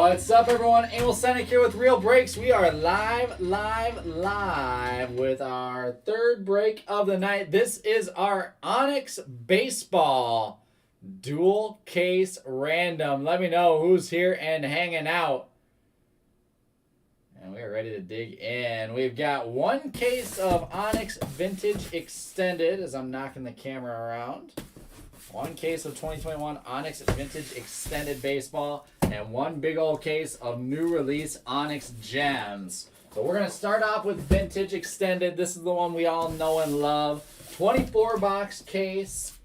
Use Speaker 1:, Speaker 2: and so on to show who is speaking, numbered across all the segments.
Speaker 1: What's up, everyone? Emil Senek here with Real Breaks. We are live with our third break of the night. This is our Onyx Baseball dual case random. Let me know who's here and hanging out. And we are ready to dig in. We've got one case of Onyx Vintage Extended as I'm knocking the camera around. One case of 2021 Onyx Vintage Extended Baseball, and one big old case of new release Onyx Gems. So we're going to start off with Vintage Extended. This is the one we all know and love. 24-box case.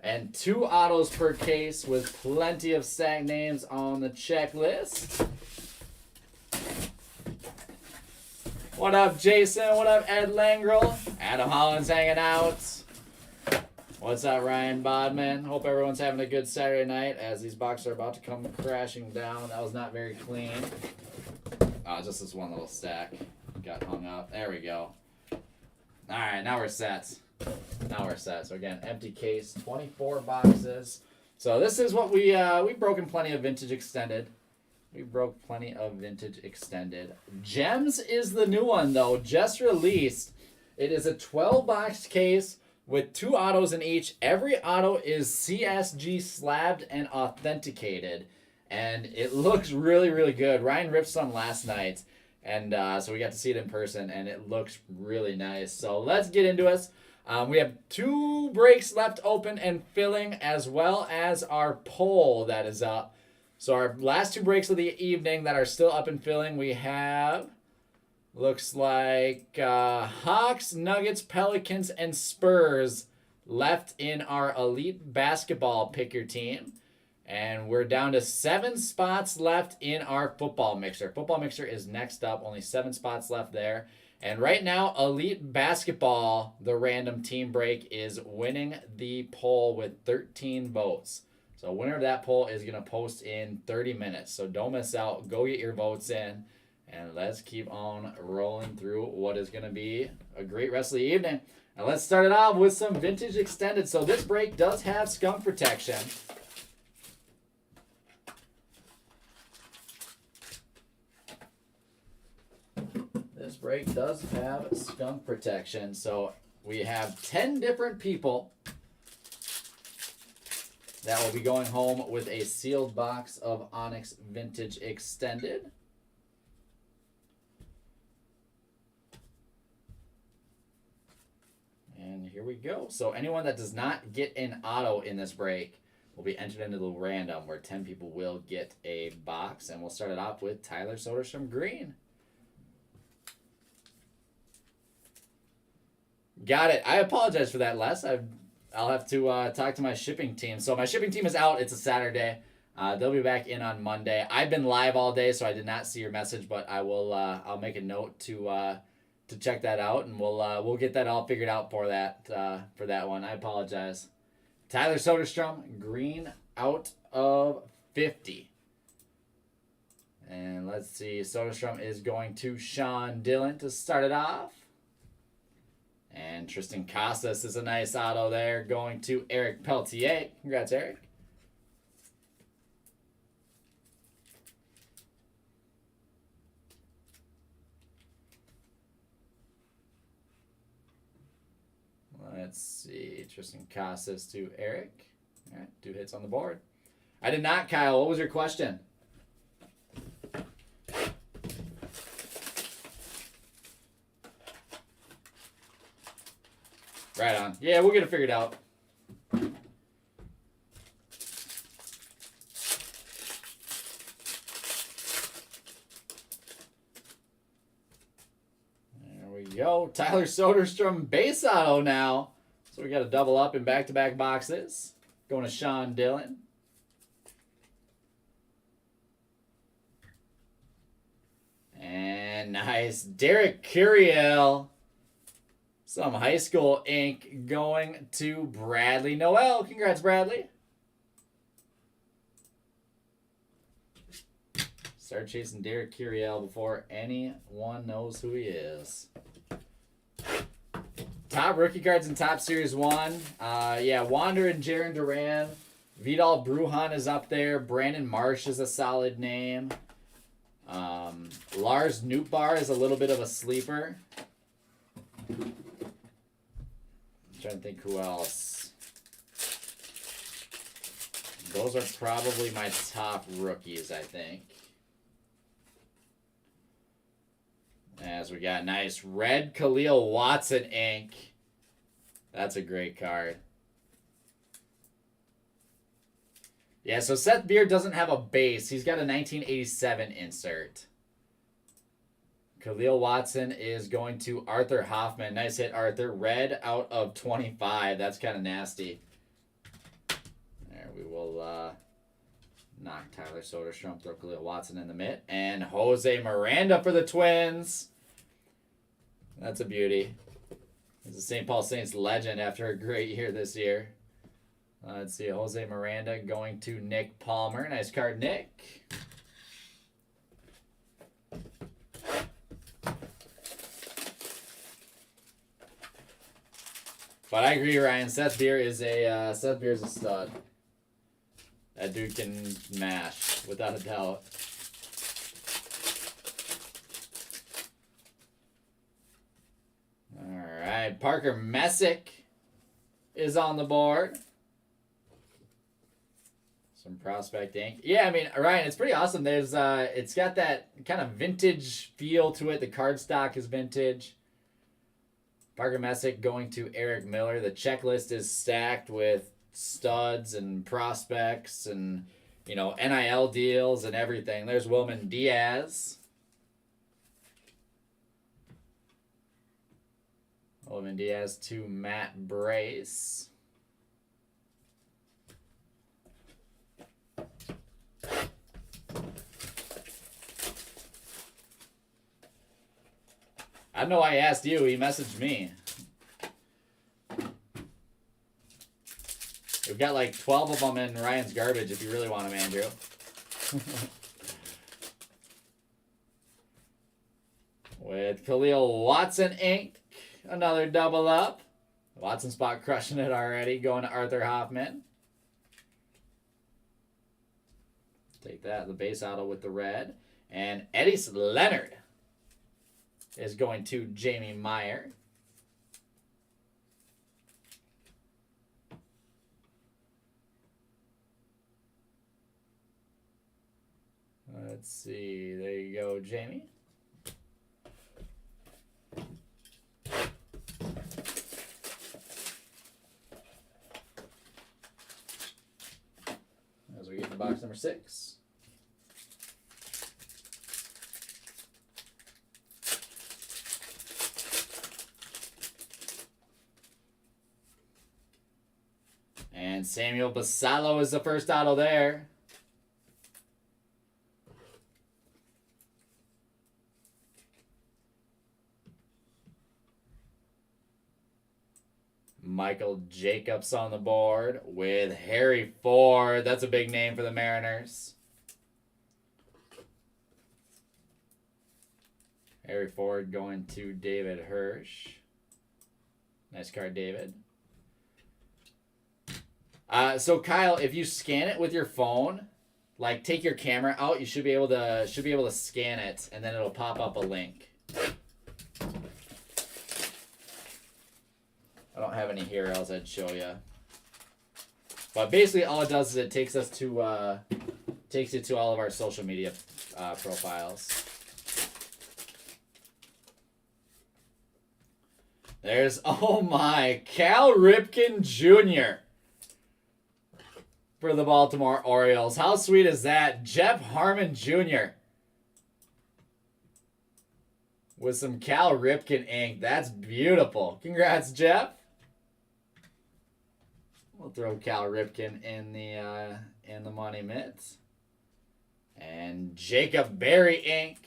Speaker 1: And 2 autos per case with plenty of stack names on the checklist. What up, Jason? What up, Ed Langrel? Adam Holland's hanging out. What's up, Ryan Bodman? Hope everyone's having a good Saturday night as these boxes are about to come crashing down. That was not very clean. Just this one little stack got hung up. There we go. All right, now we're set. So again, empty case, 24 boxes. So this is what we've broken plenty of Vintage Extended. We broke plenty of Vintage Extended. Gems is the new one, though, just released. It is a 12-box case with 2 autos in each. Every auto is CSG slabbed and authenticated. And it looks really, really good. Ryan ripped some last night. And so we got to see it in person. And it looks really nice. So let's get into it. We have 2 breaks left open and filling, as well as our poll that is up. So our last 2 breaks of the evening that are still up and filling, we have... looks like Hawks, Nuggets, Pelicans, and Spurs left in our Elite Basketball Pick Your Team. And we're down to 7 spots left in our Football Mixer. Football Mixer is next up. Only 7 spots left there. And right now, Elite Basketball, the random team break, is winning the poll with 13 votes. So winner of that poll is going to post in 30 minutes. So don't miss out. Go get your votes in. And let's keep on rolling through what is going to be a great rest of the evening. And let's start it off with some Vintage Extended. So this break does have skunk protection. This break does have skunk protection. So we have 10 different people that will be going home with a sealed box of Onyx Vintage Extended. And here we go. So anyone that does not get an auto in this break will be entered into the random, where 10 people will get a box. And we'll start it off with Tyler Soderstrom Green. Got it. I apologize for that, Les. I'll have to talk to my shipping team. So my shipping team is out. It's a Saturday. They'll be back in on Monday. I've been live all day, so I did not see your message, but I will. I'll make a note to check that out, and we'll get that all figured out for that one. I apologize. Tyler Soderstrom Green out of 50. And let's see. Soderstrom is going to Sean Dillon to start it off. And Tristan Casas is a nice auto there, going to Eric Peltier. Congrats, Eric. Let's see. Tristan Casas to Eric. All right, 2 hits on the board. I did not, Kyle. What was your question? Right on. Yeah, we'll get it figured out. There we go. Tyler Soderstrom base auto now. So we got a double up in back-to-back boxes. Going to Sean Dillon. And nice. Derek Curiel. Some high school ink going to Bradley Noel. Congrats, Bradley. Start chasing Derek Curiel before anyone knows who he is. Top rookie cards in Top Series 1. Yeah, Wander and Jaron Duran Vidal Brujan is up there. Brandon Marsh is a solid name. Lars Nootbaar is a little bit of a sleeper. I'm trying to think who else. Those are probably my top rookies, I think. As we got nice red Khalil Watson ink. That's a great card. Yeah, so Seth Beard doesn't have a base. He's got a 1987 insert. Khalil Watson is going to Arthur Hoffman. Nice hit, Arthur. Red out of 25. That's kind of nasty. There, we will knock Tyler Soderstrom, throw Khalil Watson in the mitt. And Jose Miranda for the Twins. That's a beauty. He's a St. Paul Saints legend after a great year this year. Let's see, Jose Miranda going to Nick Palmer. Nice card, Nick. But I agree, Ryan. Seth Beer is a stud. That dude can mash without a doubt. All right, Parker Messick is on the board. Some prospect ink. Yeah, I mean, Ryan, it's pretty awesome. There's it's got that kind of vintage feel to it. The cardstock is vintage. Parker Messick going to Eric Miller. The checklist is stacked with studs and prospects and, you know, NIL deals and everything. There's Wilman Diaz. Wilman Diaz to Matt Brace. I don't know why he asked you. He messaged me. We've got like 12 of them in Ryan's garbage if you really want them, Andrew. With Khalil Watson ink. Another double up. Watson spot crushing it already. Going to Arthur Hoffman. Take that. The base auto with the red. And Eddie Leonard is going to Jamie Meyer. Let's see. There you go, Jamie. As we get to box number 6. And Samuel Basallo is the first auto there. Michael Jacobs on the board with Harry Ford. That's a big name for the Mariners. Harry Ford going to David Hirsch. Nice card, David. So Kyle, if you scan it with your phone, like take your camera out, you should be able to scan it, and then it'll pop up a link. I don't have any here, else I'd show you. But basically, all it does is it takes us to takes you to all of our social media profiles. There's, oh my, Cal Ripken Jr. for the Baltimore Orioles. How sweet is that? Jeff Harmon Jr. with some Cal Ripken ink. That's beautiful. Congrats, Jeff. We'll throw Cal Ripken in the money mitts. And Jacob Berry ink.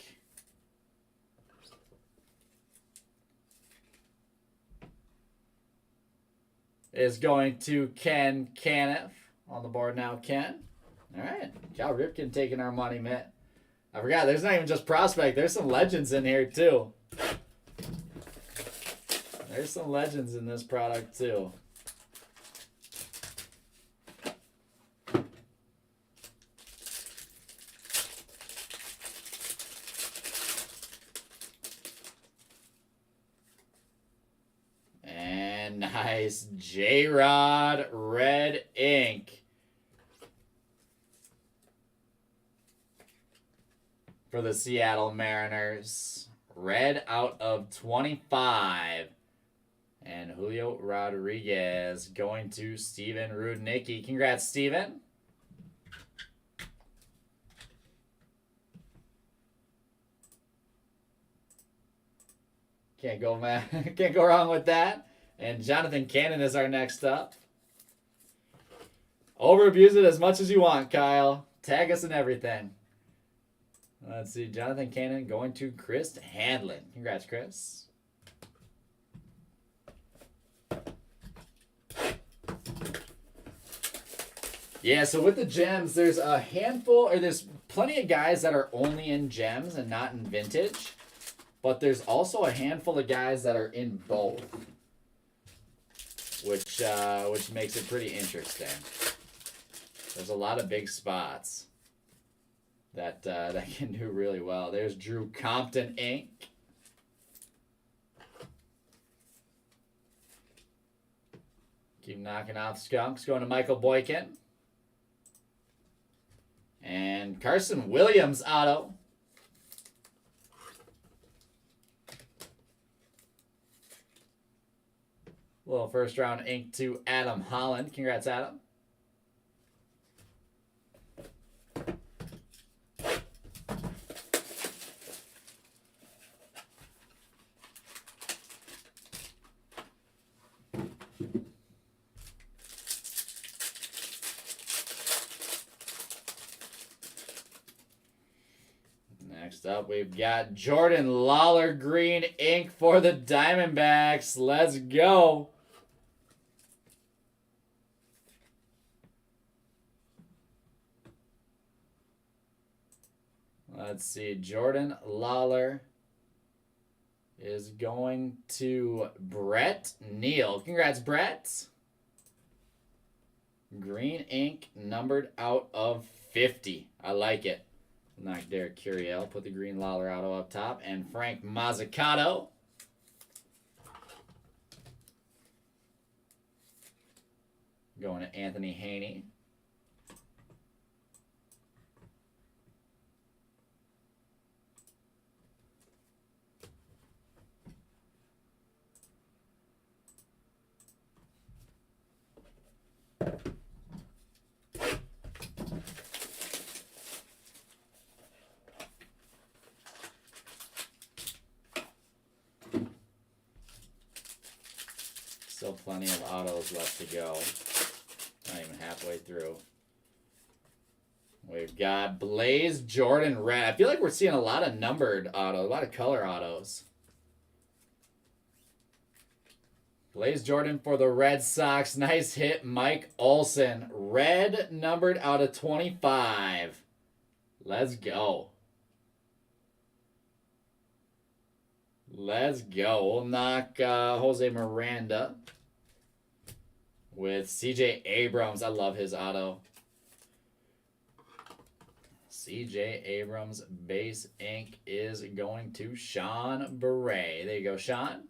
Speaker 1: Is going to Ken Caniff on the board now, Ken. All right, Cal Ripken taking our money mitt. I forgot, there's not even just prospect. There's some legends in here, too. There's some legends in this product, too. nice J-Rod red ink for the Seattle Mariners. Red out of 25. And Julio Rodriguez going to Steven Rudnicki. Congrats, Steven. Can't go, man. Can't go wrong with that. And Jonathan Cannon is our next up. Overabuse it as much as you want, Kyle. Tag us and everything. Let's see. Jonathan Cannon going to Chris Handlin. Congrats, Chris. Yeah, so with the gems, there's a handful, or there's plenty of guys that are only in gems and not in vintage. But there's also a handful of guys that are in both, which makes it pretty interesting. There's a lot of big spots that can do really well. There's Drew Compton ink. Keep knocking off skunks. Going to Michael Boykin. And Carson Williams auto. Little first round ink to Adam Holland. Congrats, Adam. Next up, we've got Jordan Lawler green ink for the Diamondbacks. Let's go. Let's see. Jordan Lawler is going to Brett Neal. Congrats, Brett. Green ink numbered out of 50. I like it. Knock Derek Curiel. Put the green Lawler auto up top. And Frank Mazzucato. Going to Anthony Haney. Still plenty of autos left to go. Not even halfway through. We've got Blaze Jordan red. I feel like we're seeing a lot of numbered autos, a lot of color autos. Blaze Jordan for the Red Sox. Nice hit, Mike Olson. Red numbered out of 25. Let's go. Let's go. We'll knock Jose Miranda with CJ Abrams. I love his auto. CJ Abrams base ink is going to Sean Beret. There you go, Sean.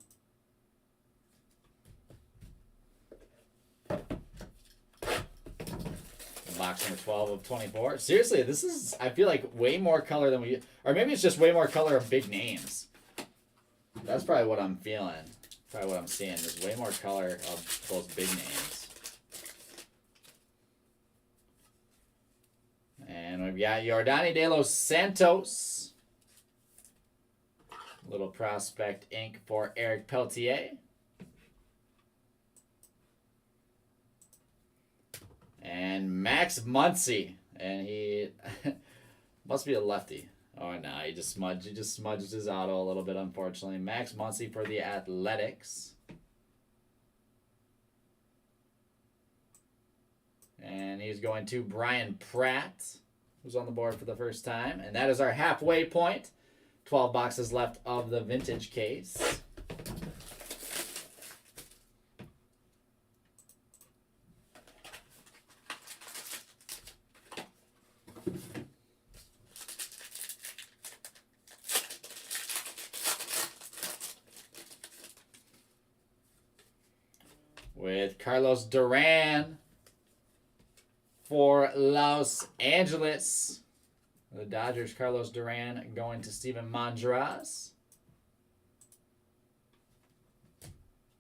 Speaker 1: Box number 12 of 24. Seriously, this is, I feel like, way more color than we, or maybe it's just way more color of big names. That's probably what I'm feeling. Probably what I'm seeing. There's way more color of those big names. And we've got Yordani De Los Santos. Little prospect ink for Eric Peltier. And Max Muncy. And he must be a lefty. Oh, no, he just smudged his auto a little bit, unfortunately. Max Muncy for the Athletics. And he's going to Brian Pratt, who's on the board for the first time. And that is our halfway point. 12 boxes left of the vintage case. with Carlos Duran for Los Angeles. The Dodgers, Carlos Duran going to Steven Mondras.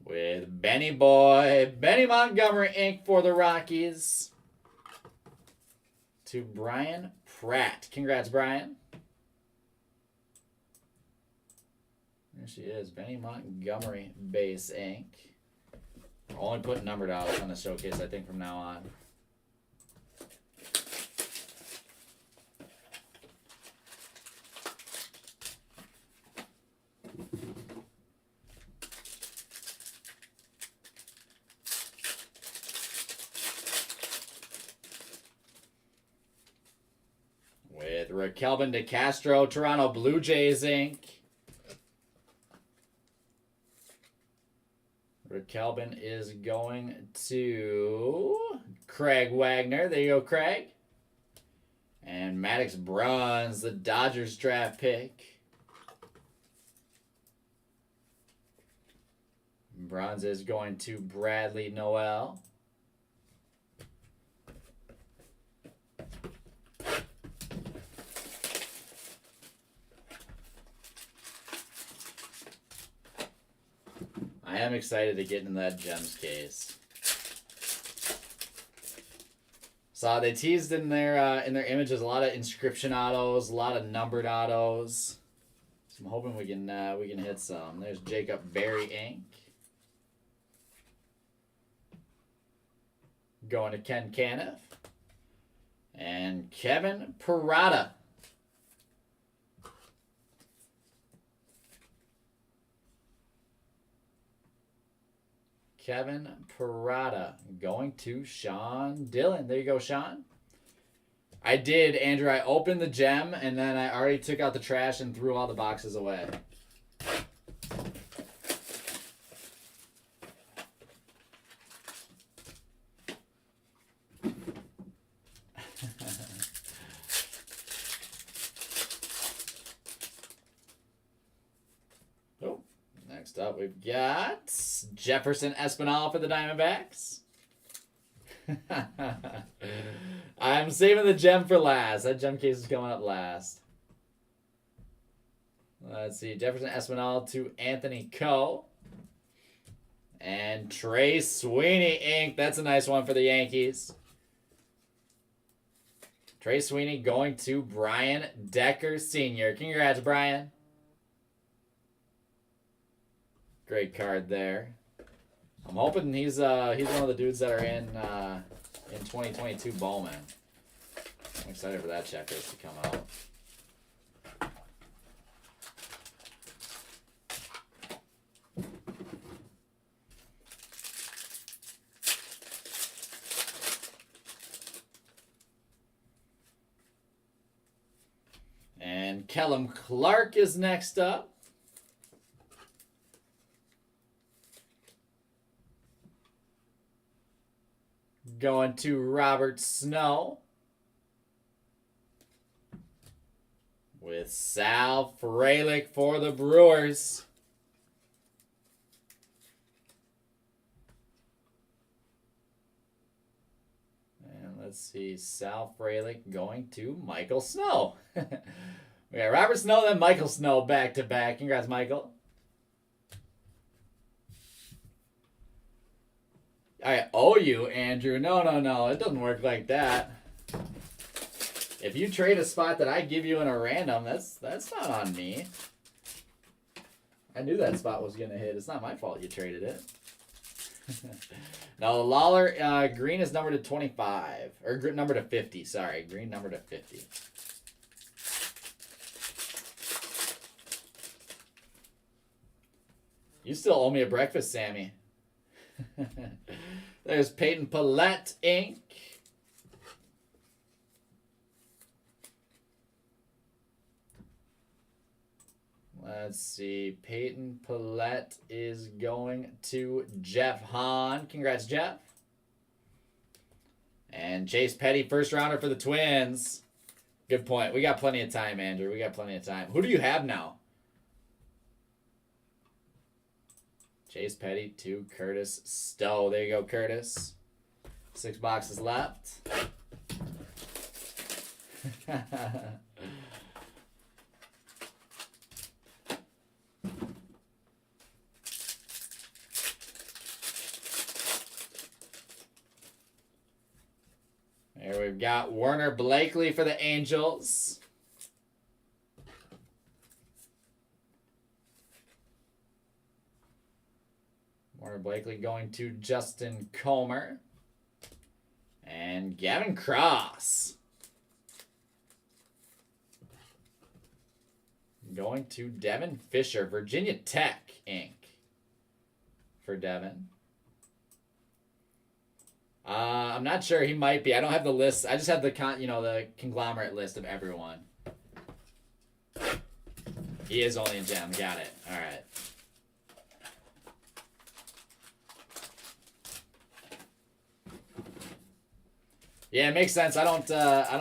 Speaker 1: With Benny Boy, Benny Montgomery Inc. for the Rockies. To Brian Pratt. Congrats, Brian. There she is, Benny Montgomery Base Inc. We're only putting numbered out on the showcase, I think, from now on. With Raquelbin DeCastro, Toronto Blue Jays Inc. Raquelbin is going to Craig Wagner. There you go, Craig. And Maddox Bruns, the Dodgers draft pick. Bruns is going to Bradley Noel. I am excited to get in that Gems case. So they teased in their images a lot of inscription autos, a lot of numbered autos. So I'm hoping we can hit some. There's Jacob Berry Inc. Going to Ken Caniff. And Kevin Parada. Kevin Parada going to Sean Dillon. There you go, Sean. I did, Andrew. I opened the gem, and then I already took out the trash and threw all the boxes away. Oh, next up we've got Jefferson Espinal for the Diamondbacks. I'm saving the gem for last. That gem case is coming up last. Let's see. Jefferson Espinal to Anthony Coe. And Trey Sweeney Inc. That's a nice one for the Yankees. Trey Sweeney going to Brian Decker Sr. Congrats, Brian. Great card there. I'm hoping he's one of the dudes that are in 2022 Bowman. I'm excited for that checklist to come out. And Kellum Clark is next up. Going to Robert Snow. With Sal Frelick for the Brewers. And let's see. Sal Frelick going to Michael Snow. We got Robert Snow, then Michael Snow back to back. Congrats, Michael. I owe you, Andrew. No. It doesn't work like that. If you trade a spot that I give you in a random, that's not on me. I knew that spot was going to hit. It's not my fault you traded it. Now, the Lawler green is numbered to 25. Or numbered to 50, sorry. Green numbered to 50. You still owe me a breakfast, Sammy. There's Peyton Pallette Inc. Let's see. Peyton Pallette is going to Jeff Hahn. Congrats, Jeff. And Chase Petty, first rounder for the Twins. Good point. We got plenty of time, Andrew. We got plenty of time. Who do you have now? Chase Petty to Curtis Stowe. There you go, Curtis. 6 boxes left. There we've got Werner Blakely for the Angels. Werner Blakely going to Justin Comer. And Gavin Cross going to Devin Fisher, Virginia Tech Inc. for Devin. I'm not sure. He might be. I don't have the list. I just have the the conglomerate list of everyone. He is only in gem. Got it. All right. Yeah, it makes sense. I don't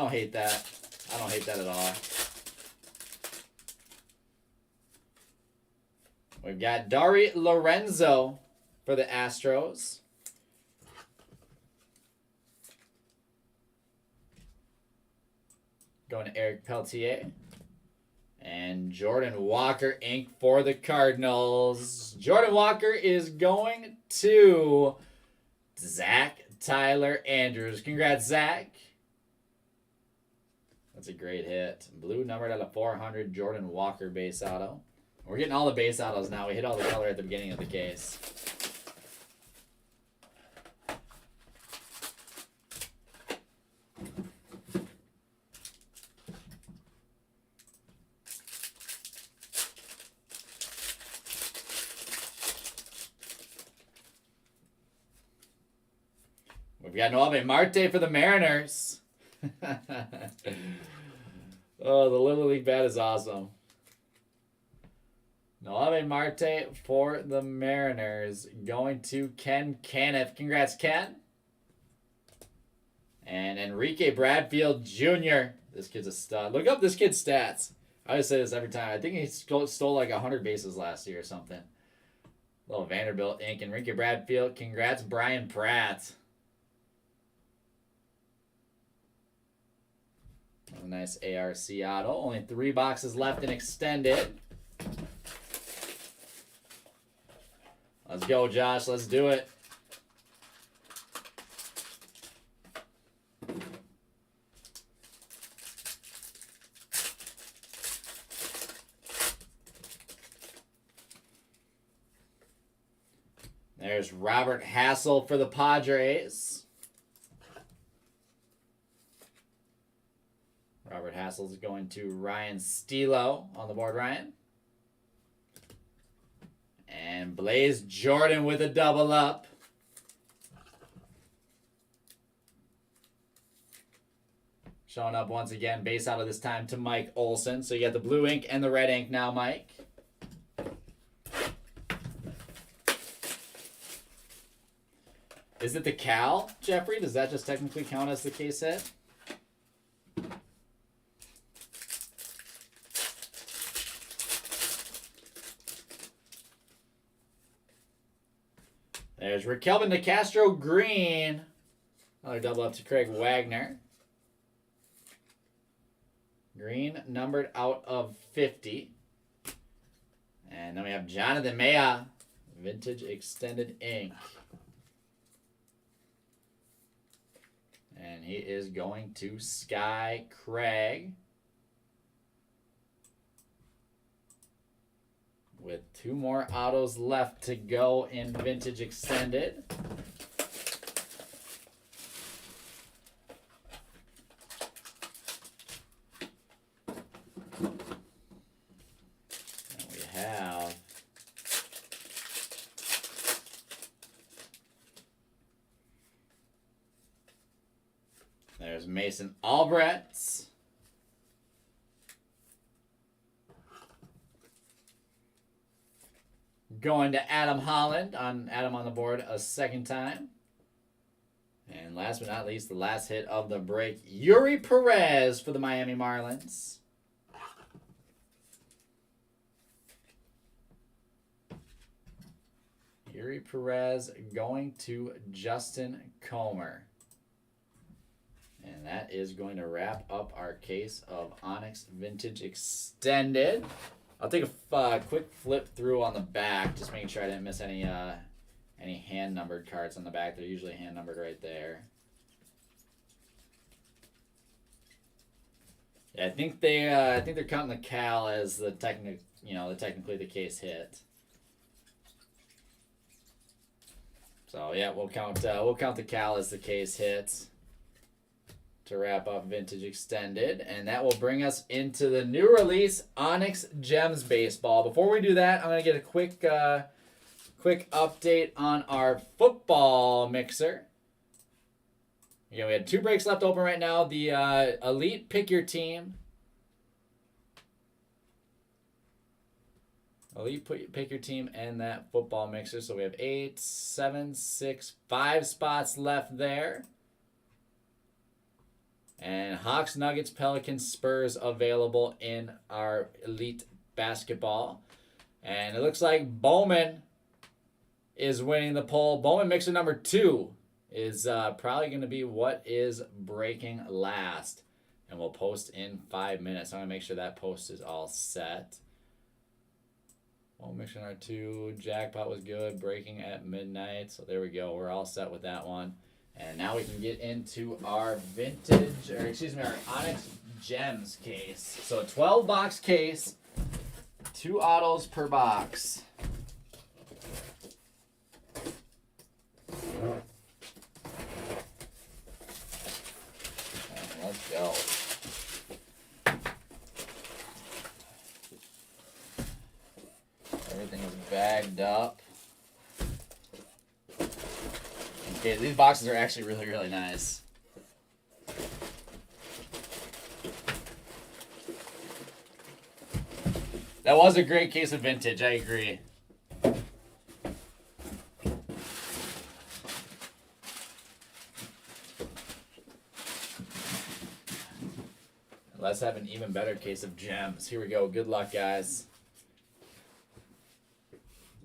Speaker 1: hate that. I don't hate that at all. We've got Dari Lorenzo for the Astros. Going to Eric Peltier. And Jordan Walker Inc. for the Cardinals. Jordan Walker is going to Zach Tyler Andrews. Congrats, Zach. That's a great hit. Blue numbered out of 400. Jordan Walker base auto. We're getting all the base autos now. We hit all the color at the beginning of the case. We've got Noave Marte for the Mariners. Oh, the Little League bat is awesome. Noave Marte for the Mariners. Going to Ken Caniff. Congrats, Ken. And Enrique Bradfield Jr. This kid's a stud. Look up this kid's stats. I always say this every time. I think he stole like 100 bases last year or something. Little Vanderbilt Inc. Enrique Bradfield. Congrats, Brian Pratt. A nice ARC auto. Only 3 boxes left in extended. Let's go, Josh. Let's do it. There's Robert Hassel for the Padres. Robert Hassel's going to Ryan Stilo on the board, Ryan. And Blaze Jordan with a double up. Showing up once again, base out of this time to Mike Olson. So you got the blue ink and the red ink now, Mike. Is it the Cal, Jeffrey? Does that just technically count as the case hit? There's Raquelvin DeCastro Green. Another double up to Craig Wagner. Green numbered out of 50. And then we have Jonathan Maya. Vintage Extended Ink. And he is going to Sky Craig. With 2 more autos left to go in Vintage Extended. And we have there's Mason Albrecht. Going to Adam Holland. Adam on the board a second time. And last but not least, the last hit of the break, Yuri Perez for the Miami Marlins. Yuri Perez going to Justin Comer. And that is going to wrap up our case of Onyx Vintage Extended. I'll take a quick flip through on the back, just making sure I didn't miss any hand-numbered cards on the back. They're usually hand-numbered right there. Yeah, I think they're counting the Cal as the technically the case hit. So yeah, we'll count the Cal as the case hit to wrap up Vintage Extended, and that will bring us into the new release Onyx Gems Baseball. Before we do that, I'm gonna get a quick update on our football mixer. Yeah, we had 2 breaks left open right now. The Elite Pick Your Team. Elite Pick Your Team and that football mixer. So we have 8, 7, 6, 5 spots left there. And Hawks, Nuggets, Pelicans, Spurs available in our Elite Basketball. And it looks like Bowman is winning the poll. Bowman mixer number 2 is probably going to be what is breaking last. And we'll post in 5 minutes. I'm going to make sure that post is all set. Bowman mixer number 2. Jackpot was good. Breaking at midnight. So there we go. We're all set with that one. And now we can get into our our Onyx Gems case. So a 12-box case, 2 autos per box. Let's go. Everything is bagged up. Okay, these boxes are actually really, really nice. That was a great case of vintage, I agree. Let's have an even better case of gems. Here we go. Good luck, guys.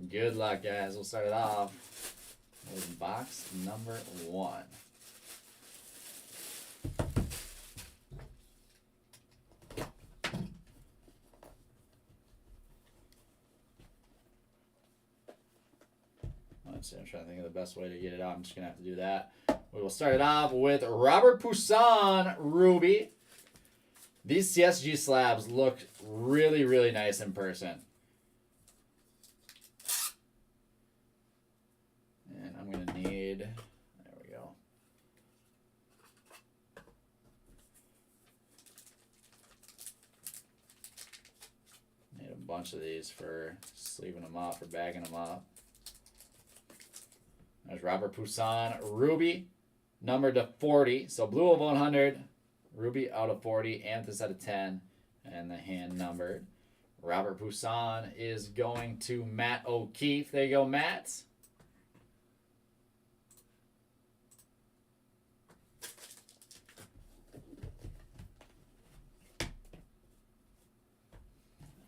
Speaker 1: Good luck, guys. We'll start it off with box number 1. Let's see, I'm trying to think of the best way to get it out. I'm just going to have to do that. We will start it off with Robert Poussin Ruby. These CSG slabs look really, really nice in person. And I'm going to need, there we go. Need a bunch of these for sleeving them up, for bagging them up. There's Robert Poussin Ruby, numbered to 40. So blue of 100. Ruby out of 40, Amethyst out of 10, and the hand numbered. Robert Poussin is going to Matt O'Keefe. There you go, Matt.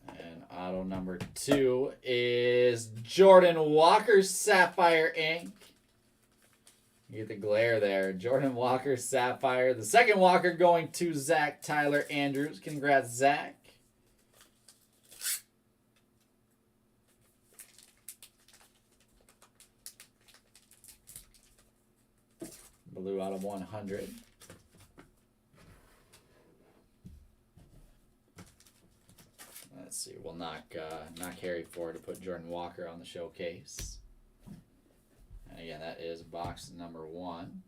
Speaker 1: And auto number 2 is Jordan Walker Sapphire Ink. You get the glare there. Jordan Walker, Sapphire. The second Walker going to Zach Tyler Andrews. Congrats, Zach. Blue out of 100. Let's see. We'll knock Harry Ford to put Jordan Walker on the showcase. And again, that is box number 1.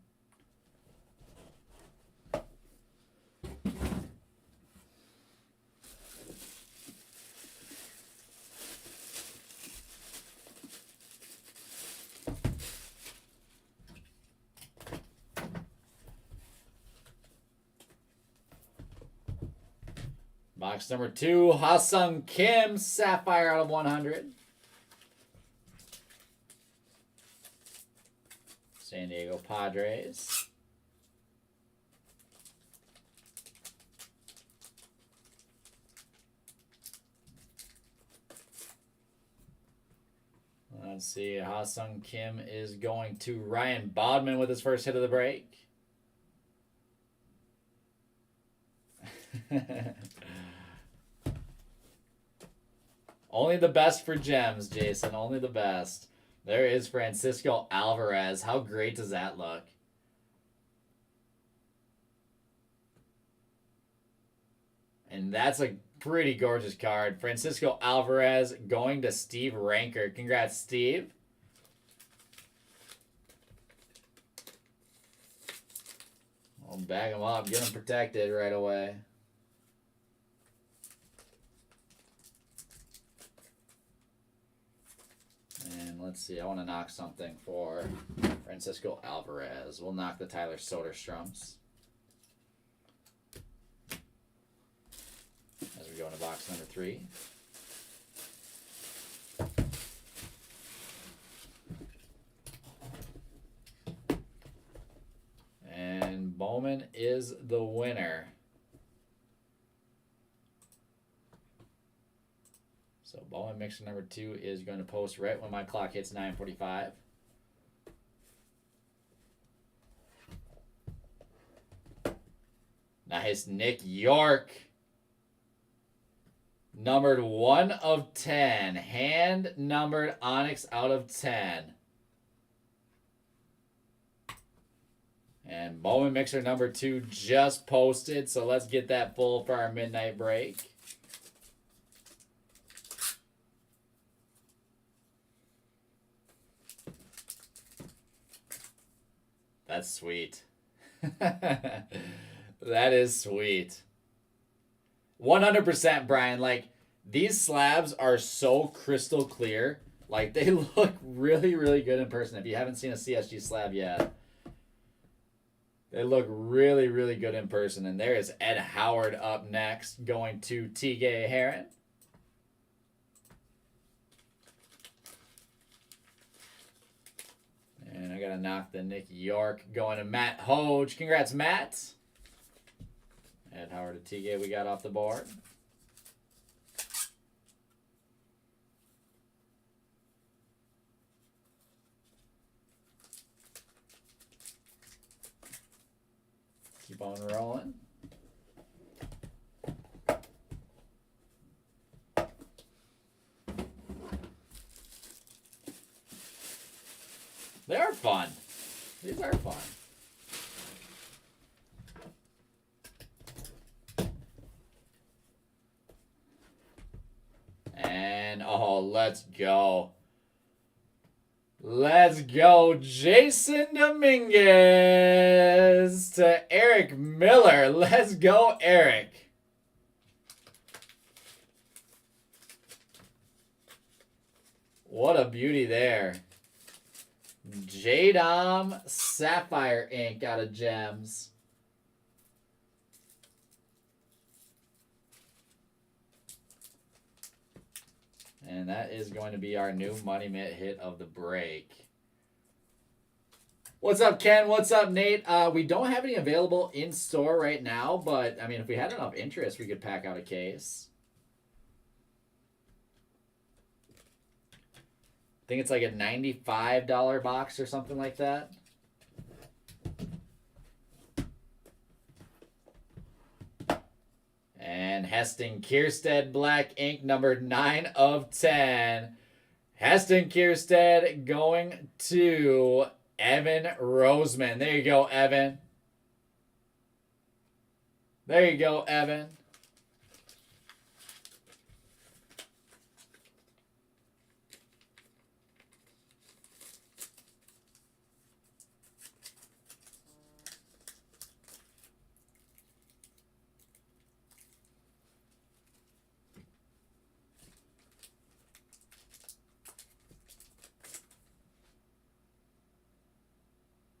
Speaker 1: Box number 2, Ha-Sung Kim, Sapphire out of 100. San Diego Padres. Let's see. Ha-Sung Kim is going to Ryan Bodman with his first hit of the break. Only the best for gems, Jason. Only the best. There is Francisco Alvarez. How great does that look? And that's a pretty gorgeous card. Francisco Alvarez going to Steve Ranker. Congrats, Steve. I'll bag him up. Get him protected right away. And let's see. I want to knock something for Francisco Alvarez. We'll knock the Tyler Soderstrums. As we go into box number 3. And Bowman is the winner. So Bowman mixer number 2 is going to post right when my clock hits 9:45. Nice. Nick York. Numbered 1 of 10. Hand numbered Onyx out of 10. And Bowman mixer number 2 just posted. So let's get that full for our midnight break. That's sweet. That is sweet. 100%, Brian. Like, these slabs are so crystal clear. Like, they look really, really good in person. If you haven't seen a CSG slab yet, they look really, really good in person. And there is Ed Howard up next, going to T.G. Heron. And I got to knock the Nick York, going to Matt Hoge. Congrats, Matt. Ed Howard to TK we got off the board. Keep on rolling. They are fun. These are fun. And, oh, let's go. Let's go. Jason Dominguez to Eric Miller. Let's go, Eric. What a beauty there. J-Dom Sapphire ink out of Gems. And that is going to be our new Money Mitt hit of the break. What's up, Ken? What's up, Nate? We don't have any available in store right now, but, I mean, if we had enough interest, we could pack out a case. I think it's like a $95 box or something like that. And Heston Kierstead Black Ink, numbered 9 of 10. Heston Kierstead going to Evan Roseman. There you go, Evan. There you go, Evan.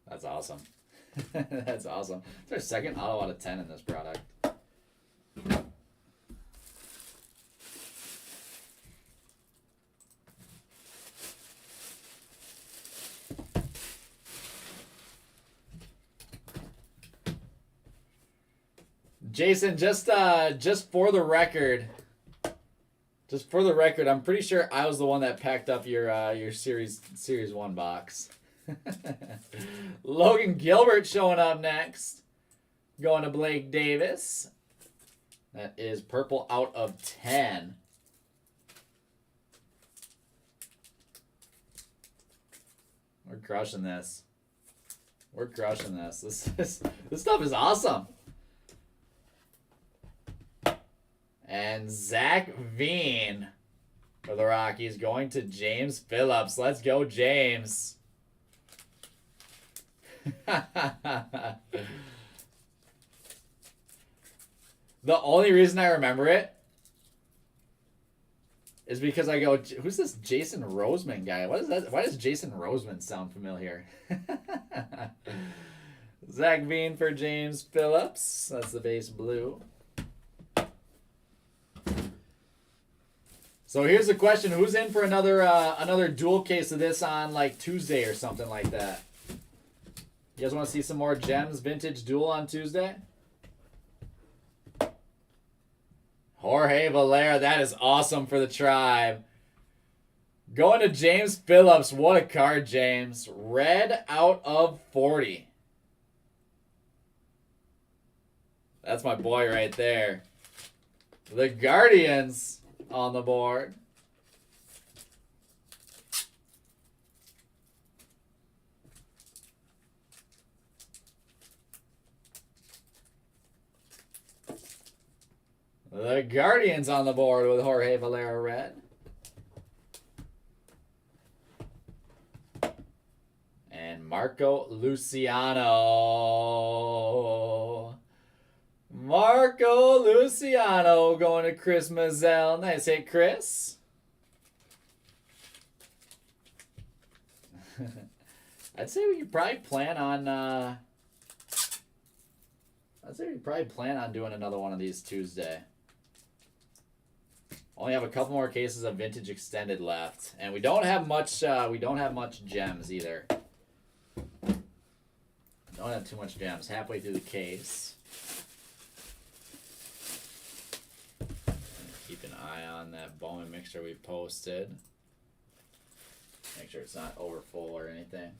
Speaker 1: That's awesome. That's awesome. It's our second auto out of 10 in this product. Jason, just for the record, Just for the record, I'm pretty sure I was the one that packed up your series 1 box. Logan Gilbert showing up next. Going to Blake Davis. That is purple out of 10. We're crushing this. We're crushing this. This stuff is awesome. And Zach Veen for the Rockies going to James Phillips. Let's go, James. The only reason I remember it is because I go, who's this Jason Roseman guy? What is that? Why does Jason Roseman sound familiar? Zach Veen for James Phillips. That's the base blue. So here's the question: who's in for another dual case of this on like Tuesday or something like that? You guys want to see some more Gems Vintage Duel on Tuesday? Jorge Valera, that is awesome for the Tribe. Going to James Phillips. What a card, James. Red out of 40. That's my boy right there. The Guardians on the board. The Guardians on the board with Jorge Valera red. And Marco Luciano. Marco Luciano going to Chris Mazzell. Nice hit, Chris. I'd say we could probably plan on doing another one of these Tuesday. Only have a couple more cases of Vintage Extended left, and we don't have much gems either. Don't have too much gems. Halfway through the case. Keep an eye on that Bowman mixture we posted. Make sure it's not over full or anything.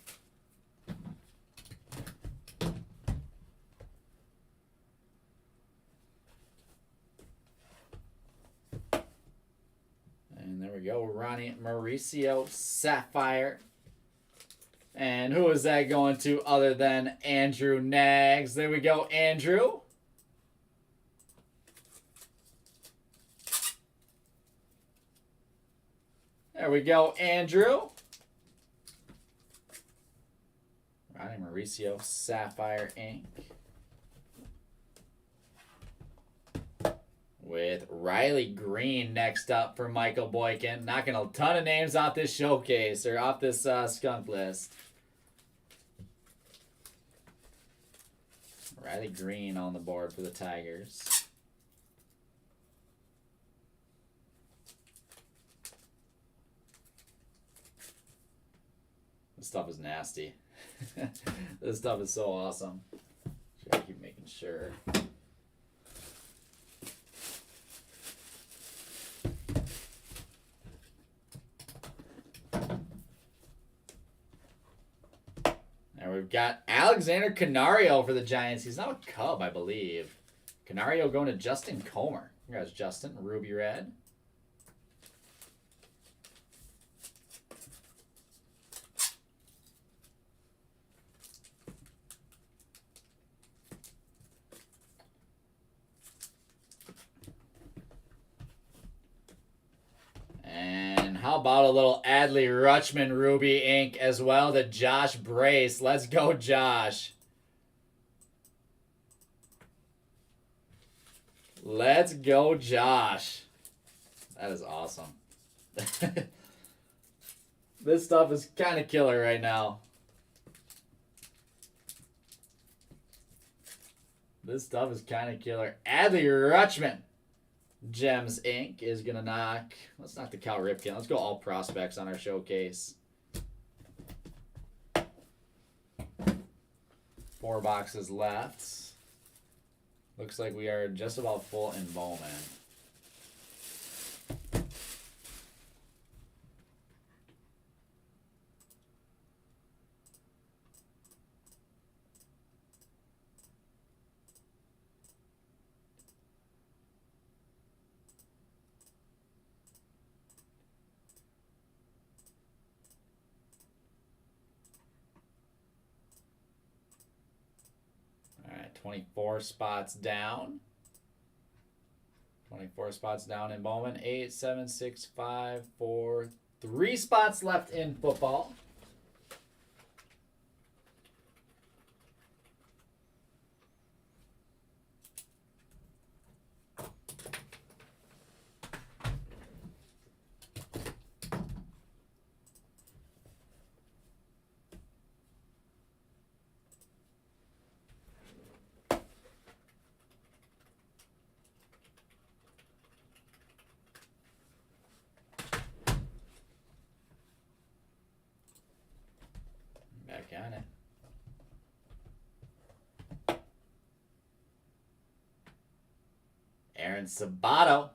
Speaker 1: And there we go. Ronnie Mauricio Sapphire. And who is that going to other than Andrew Nags? There we go, Andrew. There we go, Andrew. Ronnie Mauricio Sapphire ink. With Riley Green next up for Michael Boykin. Knocking a ton of names off this showcase, or off this skunk list. Riley Green on the board for the Tigers. This stuff is nasty. This stuff is so awesome. Should I keep making sure. And we've got Alexander Canario for the Giants. He's now a Cub, I believe. Canario going to Justin Comer. Congrats, Justin. Ruby red. How about a little Adley Rutschman Ruby ink as well to Josh Brace. Let's go, Josh. Let's go, Josh. That is awesome. This stuff is kind of killer right now. This stuff is kind of killer. Adley Rutschman. Gems Inc. is going to knock. Let's knock the Cal Ripken. Let's go all prospects on our showcase. 4 boxes left. Looks like we are just about full in Bowman. 24 spots down. 24 spots down in Bowman. 8, 7, 6, 5, 4, 3 spots left in football. Back on it. Aaron Sabato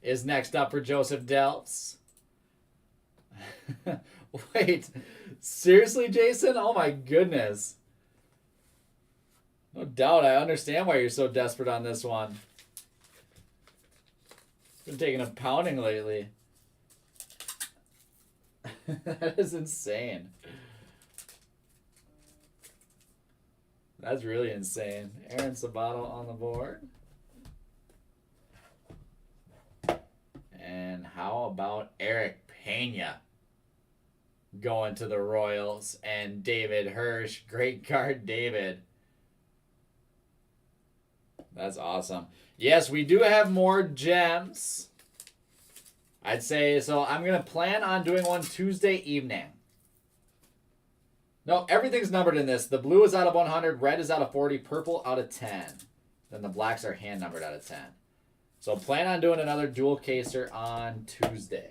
Speaker 1: is next up for Joseph Delps. Wait, seriously, Jason? Oh my goodness. No doubt, I understand why you're so desperate on this one. Been taking a pounding lately. That is insane. That's really insane. Aaron Sabato on the board. And how about Eric Pena going to the Royals and David Hirsch? Great card, David. That's awesome. Yes, we do have more gems. I'd say, so I'm going to plan on doing one Tuesday evening. No, everything's numbered in this. The blue is out of 100, red is out of 40, purple out of 10. Then the blacks are hand numbered out of 10. So plan on doing another dual caser on Tuesday.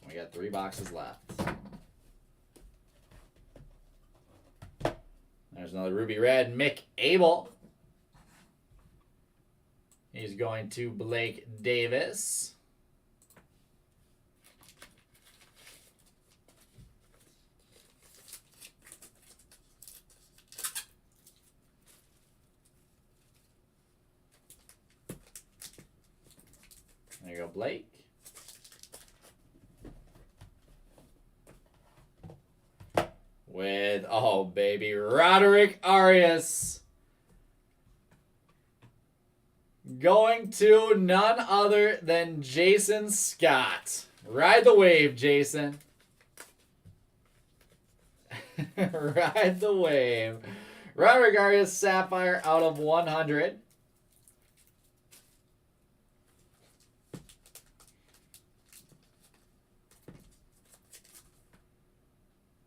Speaker 1: We got 3 boxes left. There's another ruby red, Mick Abel. He's going to Blake Davis. There you go, Blake. With, oh baby, Roderick Arias. Going to none other than Jason Scott. Ride the wave, Jason. Ride the wave. Roderick Arias Sapphire out of 100.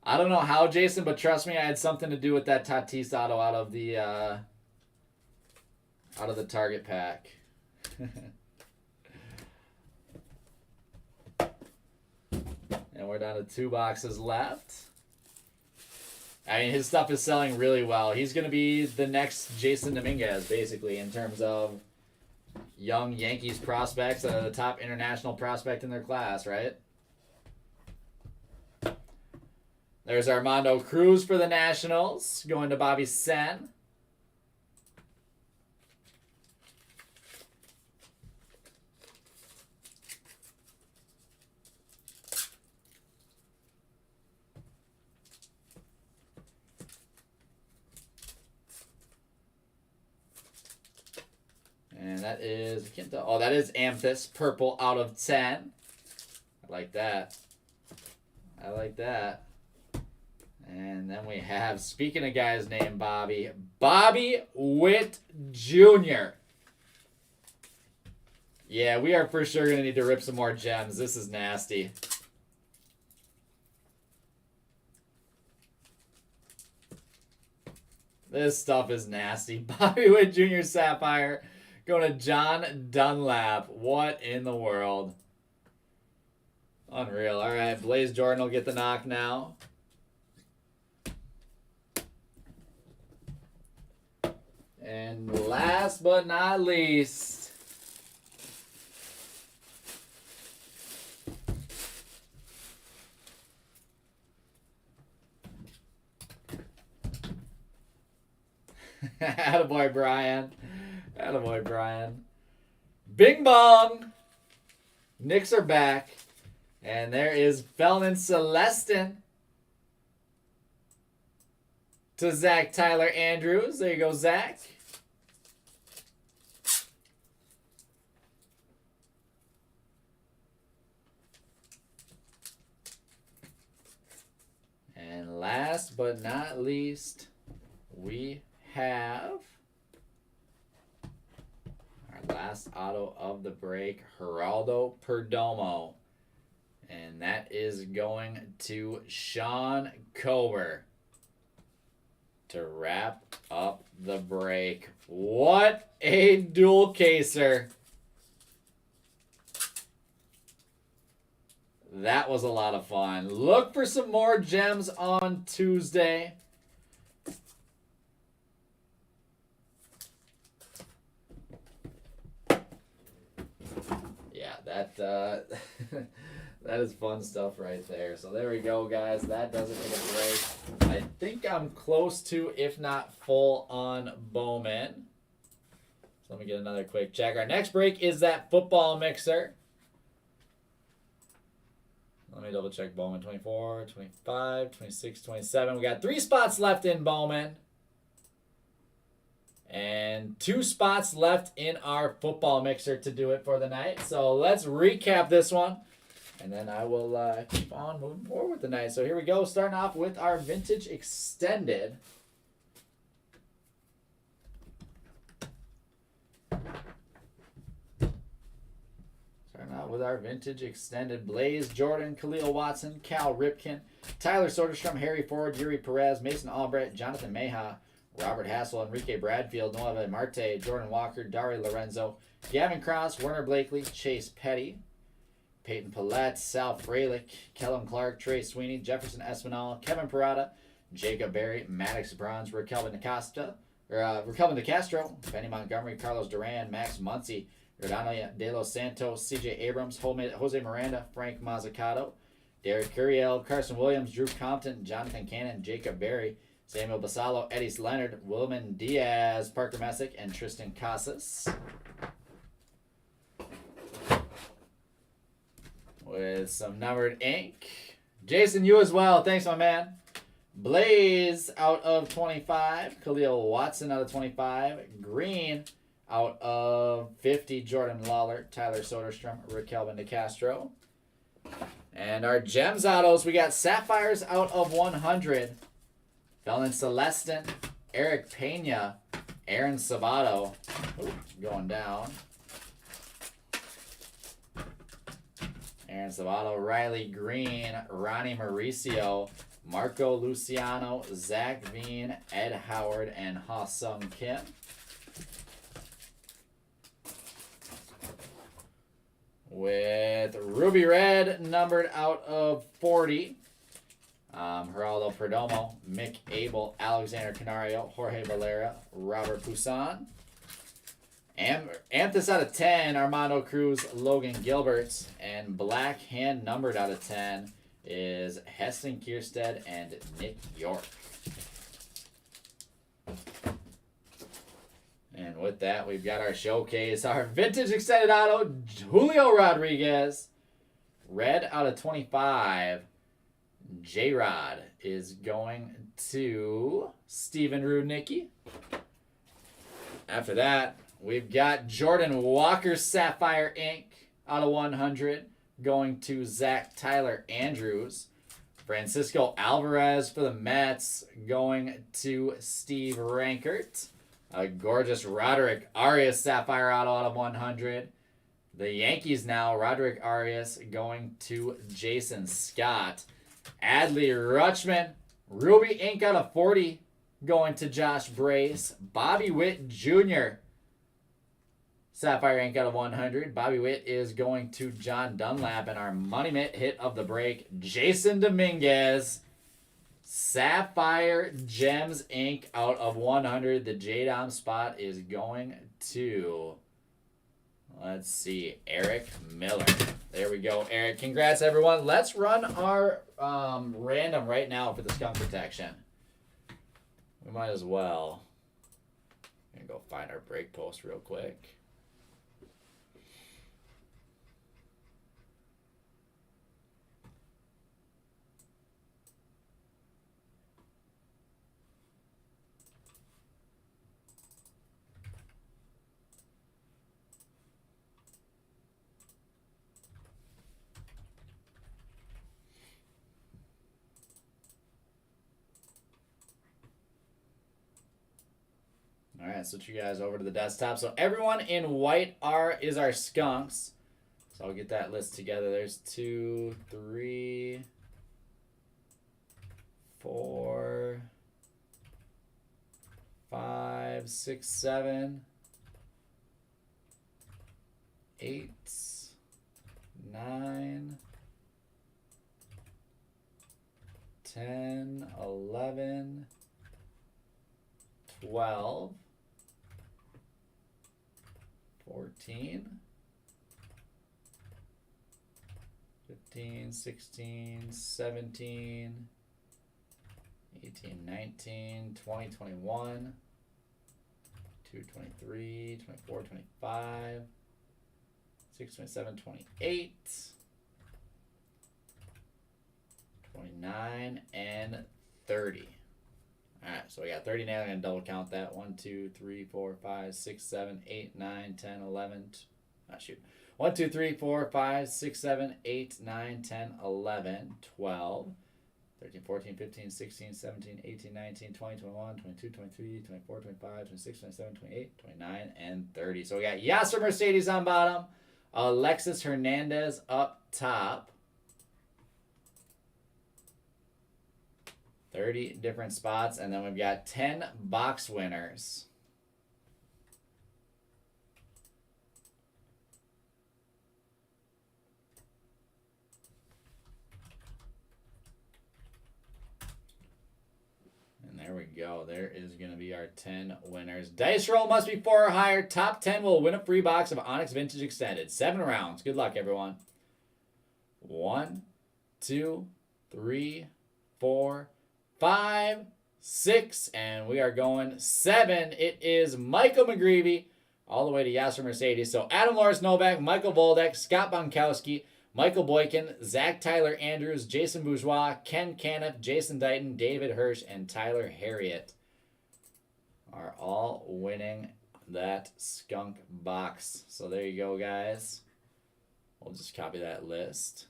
Speaker 1: I don't know how, Jason, but trust me, I had something to do with that Tatis auto out of the target pack. And we're down to 2 boxes left. I mean, his stuff is selling really well. He's going to be the next Jason Dominguez, basically, in terms of young Yankees prospects, the top international prospect in their class, right? There's Armando Cruz for the Nationals, going to Bobby Sen. And that is, I can't tell. Oh, that is Amethyst, purple out of 10. I like that. I like that. And then we have, speaking of guys named Bobby, Bobby Witt Jr. Yeah, we are for sure going to need to rip some more gems. This is nasty. This stuff is nasty. Bobby Witt Jr. Sapphire going to John Dunlap. What in the world? Unreal. All right, Blaze Jordan will get the knock now. And last but not least, attaboy Brian. Attaboy Brian. Bing bong. Knicks are back. And there is Felton Celestin to Zach Tyler Andrews. There you go, Zach. And last but not least, we have our last auto of the break, Geraldo Perdomo. And that is going to Sean Kober to wrap up the break. What a dual caser. That was a lot of fun. Look for some more gems on Tuesday. Yeah, that that is fun stuff right there. So there we go, guys. That does it for the break. I think I'm close to, if not full on Bowman. So let me get another quick check. Our next break is that football mixer. Let me double check Bowman. 24, 25, 26, 27. We got 3 spots left in Bowman. And 2 spots left in our football mixer to do it for the night. So let's recap this one. And then I will keep on moving forward with the night. So here we go. Starting off with our Vintage Extended. With our Vintage Extended, Blaze Jordan, Khalil Watson, Cal Ripken, Tyler Soderstrom, Harry Ford, Yuri Perez, Mason Albright, Jonathan Meha, Robert Hassel, Enrique Bradfield, Noah Marte, Jordan Walker, Dari Lorenzo, Gavin Cross, Werner Blakely, Chase Petty, Peyton Pallette, Sal Fralick, Kellum Clark, Trey Sweeney, Jefferson Espinal, Kevin Parada, Jacob Berry, Maddox Bronze, Raquel De Castro, Benny Montgomery, Carlos Duran, Max Muncy, Rodano De Los Santos, CJ Abrams, Jose Miranda, Frank Mazzucato, Derek Curiel, Carson Williams, Drew Compton, Jonathan Cannon, Jacob Berry, Samuel Basalo, Eddie Leonard, Wilman Diaz, Parker Messick, and Tristan Casas. With some numbered ink. Jason, you as well. Thanks, my man. Blaze out of 25. Khalil Watson out of 25. Green out of 50, Jordan Lawler, Tyler Soderstrom, Raquel De Castro. And our Gems autos, we got Sapphires out of 100. Felton Celestin, Eric Pena, Aaron Sabato. Ooh, going down. Aaron Sabato, Riley Green, Ronnie Mauricio, Marco Luciano, Zach Veen, Ed Howard, and Ha-Sung Kim. With Ruby Red, numbered out of 40. Geraldo Perdomo, Mick Abel, Alexander Canario, Jorge Valera, Robert Poussin. Amthus out of 10, Armando Cruz, Logan Gilbert. And black hand numbered out of 10 is Heston Kierstead and Nick York. And with that, we've got our showcase. Our Vintage Extended Auto, Julio Rodriguez. Red out of 25. J-Rod is going to Steven Rudnicki. After that, we've got Jordan Walker Sapphire Ink out of 100 going to Zach Tyler Andrews. Francisco Alvarez for the Mets going to Steve Rankert. A gorgeous Roderick Arias Sapphire Auto out of 100. The Yankees now, Roderick Arias going to Jason Scott. Adley Rutschman, Ruby Ink out of 40 going to Josh Brace. Bobby Witt Jr., Sapphire Ink out of 100. Bobby Witt is going to John Dunlap. And our Money Mitt hit of the break, Jason Dominguez. Sapphire Gems Ink out of 100. The JDOM spot is going to, let's see, Eric Miller. There we go, Eric. Congrats, everyone. Let's run our random right now for the skunk protection. We might as well. I'm going to go find our break post real quick. right, switch you guys over to the desktop. So everyone in white is our skunks. So I'll get that list together. There's 2, 3, 4, 5, 6, 7, 8, 9, 10, 11, 12, 14, 15, 16, 17, 18, 19, 20, 21, 22, 23, 24, 25, 26, 27, 28, 29, and 30. Alright, so we got 30 now. I'm going to double count that. 1, 2, 3, 4, 5, 6, 7, 8, 9, 10, 11. Shoot. 1, 2, 3, 4, 5, 6, 7, 8, 9, 10, 11, 12, 13, 14, 15, 16, 17, 18, 19, 20, 21, 22, 23, 24, 25, 26, 27, 28, 29, and 30. So we got Yasser Mercedes on bottom. Alexis Hernandez up top. 30 different spots. And then we've got 10 box winners. There we go. There is going to be our 10 winners. Dice roll must be 4 or higher. Top 10 will win a free box of Onyx Vintage Extended. 7 rounds. Good luck, everyone. 1, 2, 3, 4, 5, 6, and we are going 7. It is Michael McGreevy all the way to Yasser Mercedes. So Adam Loris Novak, Michael Voldek, Scott Bonkowski, Michael Boykin, Zach Tyler Andrews, Jason Bourgeois, Ken Caniff, Jason Dighton, David Hirsch, and Tyler Harriet are all winning that skunk box. So there you go, guys. We'll just copy that list.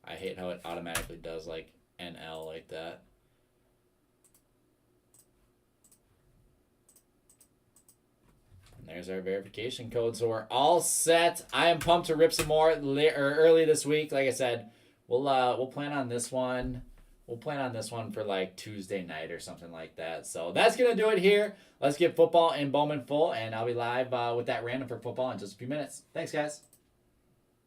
Speaker 1: I hate how it automatically does like NL like that. There's our verification code, so we're all set. I am pumped to rip some more early this week. Like I said, we'll plan on this one. We'll plan on this one for like Tuesday night or something like that. So that's gonna do it here. Let's get football and Bowman full, and I'll be live with that random for football in just a few minutes. Thanks, guys.